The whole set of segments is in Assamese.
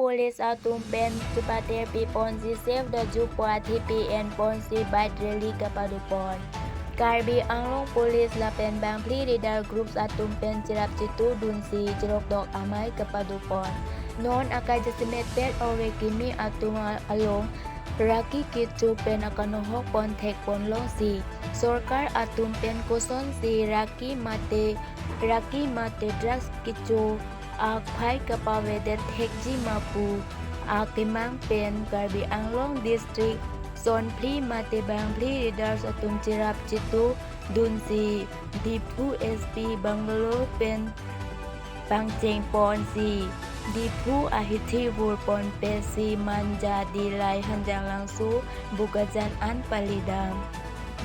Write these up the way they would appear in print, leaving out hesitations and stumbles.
Police Atum Pen Supate Pipon Si Save the Jupwa TPN Pon Si Bite Rally Kapadupon Karbi Anglong Police Lapen Bangpli Leader Groups Atum Pen Cirap Citu Dunsi Jerok Dok Amai Kapadupon Non Akajasimet Pet Ore Kimi Atum Along Raki Kitu Pen Akanohok Pon Tek Pon Long Si Sorkar Atum Pen Koson Si Raki Mate Drugs Kitu Phai Kapaweder Thekji Mapu Akimang Pen Karbi Anglong District Son Pli Mate Bangpli Leaders Atum Cirap Citu Dunsi Dipu SP Bangalore Pen Pangcheng Pon Si Dipu Ahiti Vur Pon Pesi Manja Dilai Hanjang Langsu Bukajan An Palidam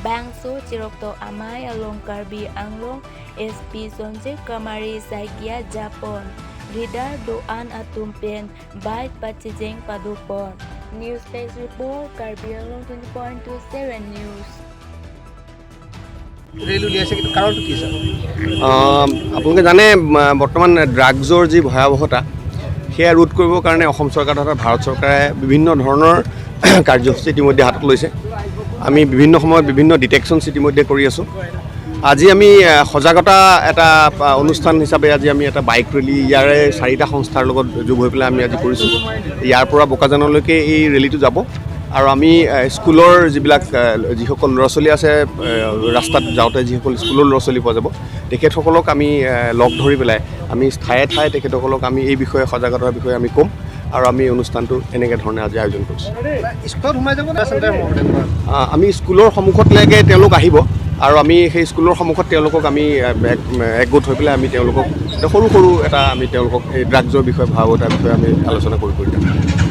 Bangsu Cirokto Amai Along Karbi Anglong SP Sonje Kamari Saikia Japon Leader Doan Atum Pen Bait Pachijeng Padupon News Desk Report Karbi Anglong 20.27 News কাৰণটো কি স্যাৰ আপোনালোকে জানে বৰ্তমান ড্ৰাগছৰ যি ভয়াৱহতা সেয়া ৰোধ কৰিবৰ কাৰণে অসম চৰকাৰ তথা ভাৰত চৰকাৰে বিভিন্ন ধৰণৰ কাৰ্যসূচী ইতিমধ্যে হাতত লৈছে আমি বিভিন্ন সময়ত বিভিন্ন ডিটেকশ্যনছ ইতিমধ্যে কৰি আছোঁ আজি আমি সজাগতা এটা অনুষ্ঠান হিচাপে আজি আমি এটা বাইক ৰেলী ইয়াৰে 4টা সংস্থাৰ লগত যোগ হৈ পেলাই আমি আজি কৰিছোঁ ইয়াৰ পৰা বোকাজানলৈকে এই ৰেলীটো যাব আৰু আমি স্কুলৰ যিসকল ল'ৰা ছোৱালী আছে ৰাস্তাত যাওঁতে যিসকল স্কুলৰ ল'ৰা ছোৱালী পোৱা যাব তেখেতসকলক আমি লগ ধৰি পেলাই আমি ঠায়ে ঠায়ে তেখেতসকলক আমি এই বিষয়ে সজাগতাৰ বিষয়ে আমি ক'ম আৰু আমি অনুষ্ঠানটো এনেকৈ ধৰণে আজি আয়োজন কৰিছোঁ স্কুলত সোমাই যাব আমি স্কুলৰ সন্মুখলৈকে তেওঁলোক আহিব আৰু আমি সেই স্কুলৰ সন্মুখত তেওঁলোকক আমি একগোট হৈ পেলাই আমি তেওঁলোকক সৰু সৰু এটা আমি তেওঁলোকক এই ড্ৰাগছৰ বিষয়ে ভয়াৱহতাৰ বিষয়ে আমি আলোচনা কৰি থাকোঁ